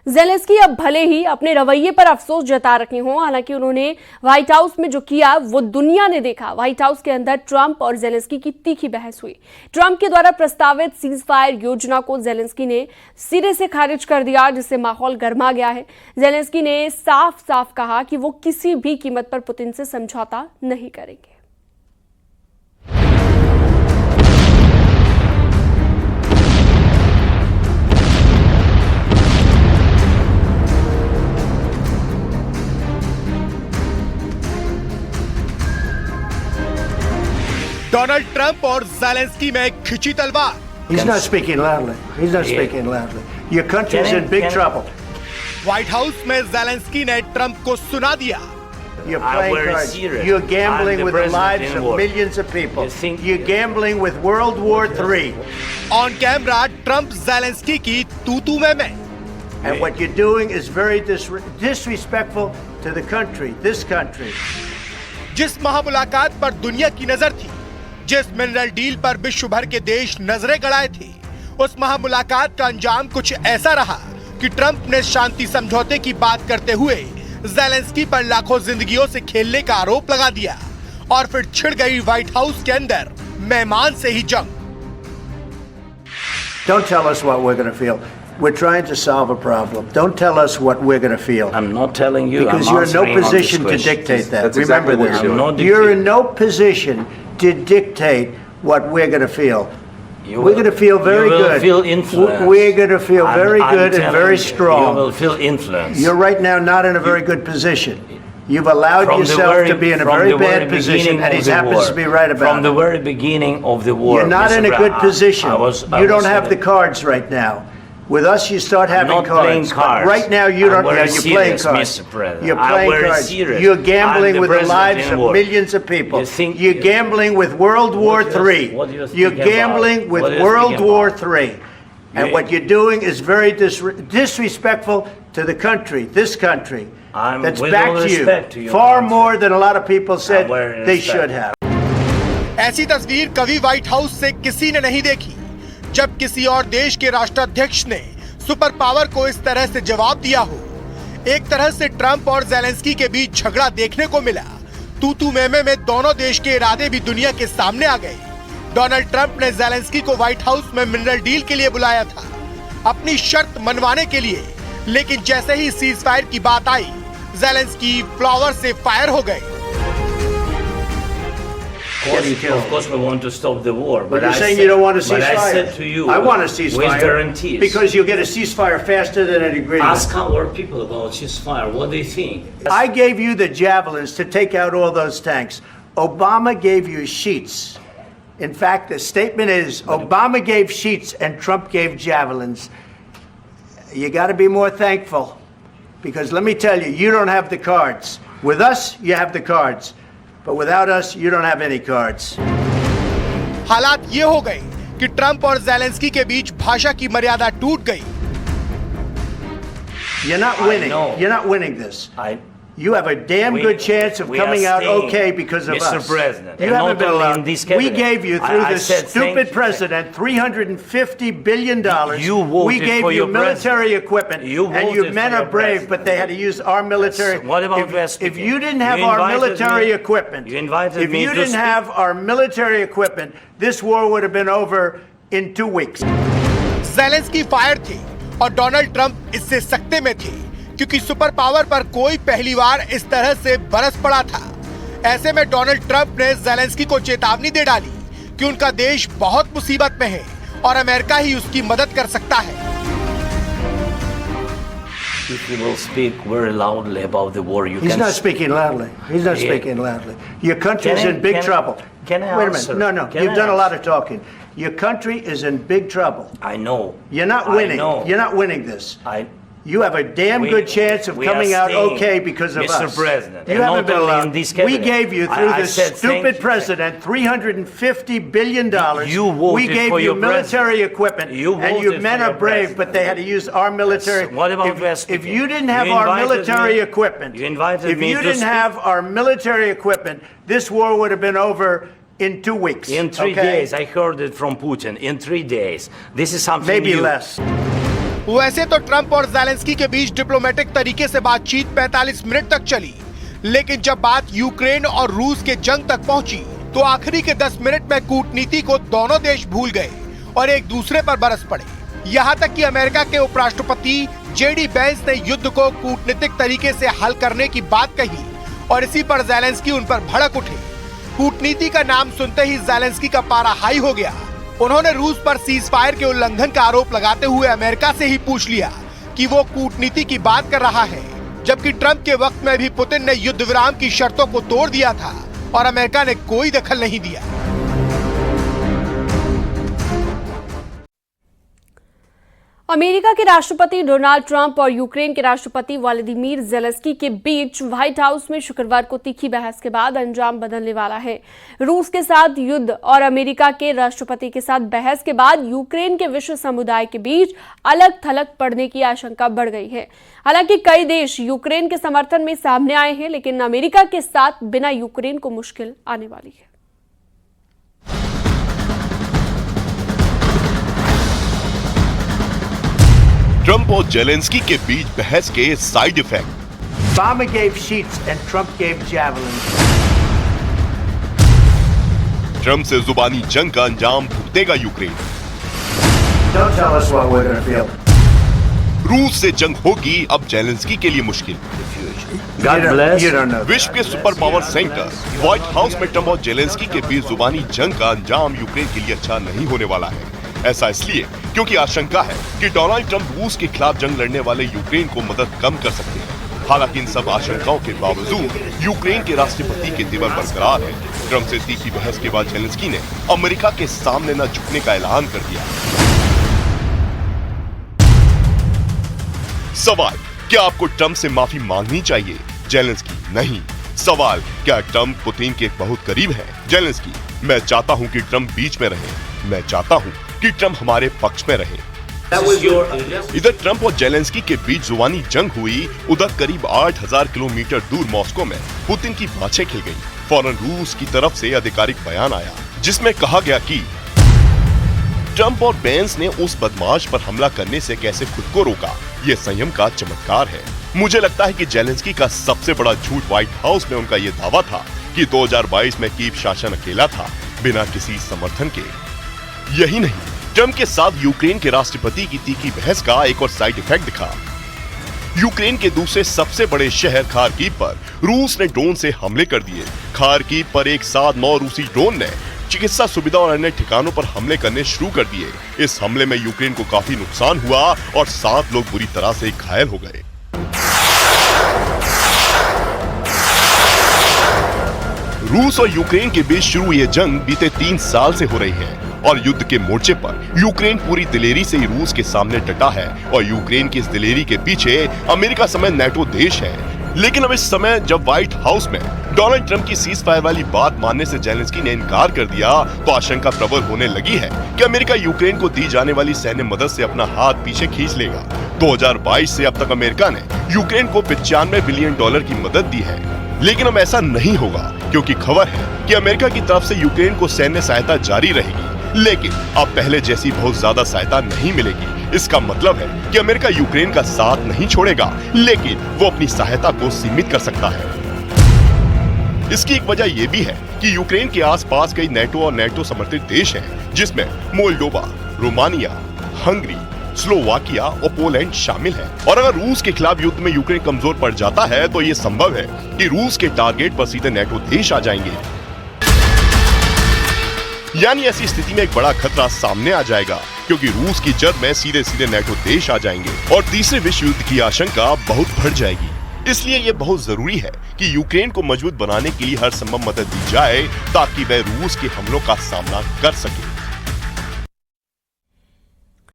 Zelensky अब भले ही अपने रवैये पर अफसोस जता रखे हों, हालांकि उन्होंने व्हाइट हाउस में जो किया वो दुनिया ने देखा। व्हाइट हाउस के अंदर ट्रंप और ज़ेलेंस्की की तीखी बहस हुई। ट्रंप के द्वारा प्रस्तावित सीज फायर योजना को ज़ेलेंस्की ने सिरे से खारिज कर दिया, जिससे माहौल गर्मा गया है। ज़ेलेंस्की ने साफ साफ कहा कि वो किसी भी कीमत पर पुतिन से समझौता नहीं करेंगे। डोनाल्ड ट्रंप और ज़ेलेंस्की में खिंची तलवार। He's not speaking loudly. He's not speaking loudly. Your country is in big trouble. White house में ज़ेलेंस्की ने ट्रंप को सुना दिया। You're playing cards. You're gambling with the lives of millions of people. You're gambling with World War III. On camera Trump Zelensky की तू-तू में। And what you're doing is very disrespectful to the country, this country. जिस महामुलाकात पर दुनिया की नजर थी, जिस mineral deal पर विश्व भर के देश नजरें गड़ाए थे, उस महामुलाकात का अंजाम कुछ ऐसा रहा कि ट्रंप ने शांति समझौते की बात करते हुए ज़ेलेंस्की पर लाखों जिंदगियों से खेलने का आरोप लगा दिया और फिर छिड़ गई व्हाइट हाउस के अंदर मेहमान से ही जंग। Don't tell us what we're going to feel. We're trying to solve a problem. Don't tell us what we're going to feel. I'm not telling you. Because you're in no position to dictate that. Remember this. You're in no position to dictate what we're going to feel. We're going to feel very good. You will feel influenced. We're going to feel very good and very strong. You will feel influenced. You're right now not in a very good position. You've allowed yourself to be in a very bad position, and he happens to be right about it. From the very beginning of the war. You're not in a good position. You don't have the cards right now. With us, you start having cards. But right now, you don't. You're playing cards. You're playing cards. You're gambling with the lives of millions of people. You're gambling with World War III. You're gambling with World War III. And what you're doing is very disrespectful to the country, this country, that's backed you far more than a lot of people said they should have. ऐसी तस्वीर कभी white house से किसी ने नहीं देखी, जब किसी और देश के राष्ट्राध्यक्ष ने सुपर पावर को इस तरह से जवाब दिया हो। एक तरह से ट्रंप और ज़ेलेंस्की के बीच झगड़ा देखने को मिला। तू-तू में दोनों देश के इरादे भी दुनिया के सामने आ गए। डोनाल्ड ट्रंप ने ज़ेलेंस्की को व्हाइट हाउस में मिनरल डील के लिए बुलाया था, अपनी शर्त मनवाने के लिए, लेकिन जैसे ही सीज फायर की बात आई, ज़ेलेंस्की फ्लावर से फायर हो गए। Of course, we want to stop the war. But you're saying you don't want a ceasefire. I said to you, I want a ceasefire. With guarantees. Because you'll get a ceasefire faster than an agreement. Ask our people about ceasefire. What do you think? I gave you the javelins to take out all those tanks. Obama gave you sheets. In fact, the statement is Obama gave sheets and Trump gave javelins. You got to be more thankful. Because let me tell you, you don't have the cards. With us, you have the cards. But without us, you don't have any cards. हालात ये हो गए कि Trump और Zelensky के बीच भाषा की मर्यादा टूट गई। You're not winning. You're not winning this. You have a damn good chance of coming out okay because of us. Mr. President, you haven't been allowed. We gave you, through this stupid president, $350 billion. We gave you military equipment, and your men are brave, but they had to use our military. What about if you didn't have our military equipment, if you didn't have our military equipment, this war would have been over in 2 weeks. Zelensky fire थे और Donald Trump इससे सख्ते में थे, क्योंकि super power पर कोई पहली बार इस तरह से बरस पड़ा था। ऐसे में डोनाल्ड ट्रंप ने ज़ेलेंस्की को चेतावनी दे डाली कि उनका देश बहुत मुसीबत में है और अमेरिका ही उसकी मदद कर सकता है। If you will speak very loudly about the war, you He's not speaking loudly. He's not speaking loudly. Your country is in big trouble. Can I Wait a minute. No. You've done a lot of talking. Your country is in big trouble. I know. You're not winning. You're not winning this. You have a damn good chance of coming out okay because of us. Mr. President, you haven't been allowed. We gave you, through this stupid president, $350 billion. We gave you military equipment, and your men are brave, but they had to use our military. What about if you didn't have our military equipment, if you didn't have our military equipment, this war would have been over in 2 weeks. In 3 days. I heard it from Putin. In 3 days. This is something maybe new. less. वैसे तो Trump और Zelensky के बीच diplomatic तरीके से बातचीत 45 minute तक चली, लेकिन जब बात यूक्रेन और रूस के जंग तक पहुंची तो आखिरी के 10 मिनट में कूटनीति को दोनों देश भूल गए और एक दूसरे पर बरस पड़े। यहाँ तक कि अमेरिका के उपराष्ट्रपति जेडी वेंस ने युद्ध को कूटनीतिक तरीके से हल करने की बात कही और इसी पर ज़ेलेंस्की उन पर भड़क उठे। कूटनीति का नाम सुनते ही ज़ेलेंस्की का पारा हाई हो गया। उन्होंने रूस पर सीज फायर के उल्लंघन का आरोप लगाते हुए अमेरिका से ही पूछ लिया कि वो कूटनीति की बात कर रहा है, जबकि ट्रंप के वक्त में भी पुतिन ने युद्ध विराम की शर्तों को तोड़ दिया था और अमेरिका ने कोई दखल नहीं दिया। अमेरिका के राष्ट्रपति डोनाल्ड ट्रंप और यूक्रेन के राष्ट्रपति व्लादिमीर ज़ेलेंस्की के बीच व्हाइट हाउस में शुक्रवार को तीखी बहस के बाद अंजाम बदलने वाला है। रूस के साथ युद्ध और अमेरिका के राष्ट्रपति के साथ बहस के बाद यूक्रेन के विश्व समुदाय के बीच अलग थलग पड़ने की आशंका बढ़ गई है। हालांकि कई देश यूक्रेन के समर्थन में सामने आए हैं, लेकिन अमेरिका के साथ बिना यूक्रेन को मुश्किल आने वाली है। ट्रंप और जेलेंस्की के बीच बहस के side effect. Obama gave sheets and Trump gave javelins. Trump से जुबानी जंग का अंजाम भुगतेगा Ukraine. Don't tell us what we're going to feel. रूस से जंग होगी अब जेलेंस्की के लिए मुश्किल। God bless. You don't know. विश्व के super power centre white house में ट्रंप और जेलेंस्की के बीच जुबानी जंग का अंजाम यूक्रेन के लिए अच्छा नहीं होने वाला है। ऐसा इसलिए क्योंकि आशंका है कि डोनाल्ड ट्रंप रूस के खिलाफ जंग लड़ने वाले यूक्रेन को मदद कम कर सकते हैं। हालांकि इन सब आशंकाओं के बावजूद यूक्रेन के राष्ट्रपति के तेवर बरकरार है। ट्रंप से तीखी बहस के बाद जेलेंस्की ने अमेरिका के सामने न झुकने का ऐलान कर दिया। सवाल, क्या आपको ट्रंप से माफी मांगनी चाहिए? जेलेंस्की, नहीं। सवाल, क्या ट्रंप पुतिन के बहुत करीब है? जेलेंस्की, मैं चाहता हूं कि ट्रंप बीच में रहे। मैं चाहता हूं कि ट्रंप हमारे पक्ष में रहे। इधर ट्रंप और जेलेंस्की के बीच जुबानी जंग हुई, उधर करीब 8000 किलोमीटर दूर मॉस्को में पुतिन की बाछें खिल गई। फौरन रूस की तरफ से आधिकारिक बयान आया जिसमें कहा गया कि ट्रंप और वेंस ने उस बदमाश पर हमला करने से कैसे खुद को रोका, ये संयम का चमत्कार है। मुझे लगता है कि जेलेंस्की का सबसे बड़ा झूठ व्हाइट हाउस में उनका ये दावा था कि 2022 में कीव शासन अकेला था, बिना किसी समर्थन के। यही नहीं, ट्रंप के साथ यूक्रेन के राष्ट्रपति की तीखी बहस का एक और साइड इफेक्ट दिखा। यूक्रेन के दूसरे सबसे बड़े शहर खार्किव पर रूस ने ड्रोन से हमले कर दिए। खार्किव पर एक साथ 9 रूसी ड्रोन ने चिकित्सा सुविधा और अन्य ठिकानों पर हमले करने शुरू कर दिए। इस हमले में यूक्रेन को काफी नुकसान हुआ और 7 लोग बुरी तरह से घायल हो गए। रूस और यूक्रेन के बीच शुरू ये जंग बीते 3 साल से हो रही है और युद्ध के मोर्चे पर यूक्रेन पूरी दिलेरी से ही रूस के सामने डटा है और यूक्रेन की इस दिलेरी के पीछे अमेरिका समेत नेटो देश है। लेकिन अब इस समय जब व्हाइट हाउस में डोनाल्ड ट्रंप की सीज फायर वाली बात मानने से जेलेंस्की ने इनकार कर दिया तो आशंका प्रबल होने लगी है कि अमेरिका यूक्रेन को दी जाने वाली सैन्य मदद से अपना हाथ पीछे खींच लेगा। 2022 से अब तक अमेरिका ने यूक्रेन को $95 बिलियन की मदद दी है, लेकिन अब ऐसा नहीं होगा क्योंकि खबर है कि अमेरिका की तरफ से यूक्रेन को सैन्य सहायता जारी रहेगी, लेकिन अब पहले जैसी बहुत ज्यादा सहायता नहीं मिलेगी। इसका मतलब है कि अमेरिका यूक्रेन का साथ नहीं छोड़ेगा, लेकिन वो अपनी सहायता को सीमित कर सकता है। इसकी एक वजह यह भी है कि यूक्रेन के आसपास कई नेटो और नेटो समर्थित देश हैं, जिसमें मोल्डोवा, रोमानिया, हंगरी, स्लोवाकिया और पोलैंड शामिल है। और अगर रूस के खिलाफ युद्ध में यूक्रेन कमजोर पड़ जाता है तो ये संभव है कि रूस के टारगेट पर सीधे नेटो देश आ जाएंगे। यानी ऐसी स्थिति में एक बड़ा खतरा सामने आ जाएगा क्योंकि रूस की जद में सीधे सीधे नेटो देश आ जाएंगे और तीसरे विश्व युद्ध की आशंका बहुत बढ़ जाएगी। इसलिए ये बहुत जरूरी है कि यूक्रेन को मजबूत बनाने के लिए हर संभव मदद दी जाए ताकि वह रूस के हमलों का सामना कर सके।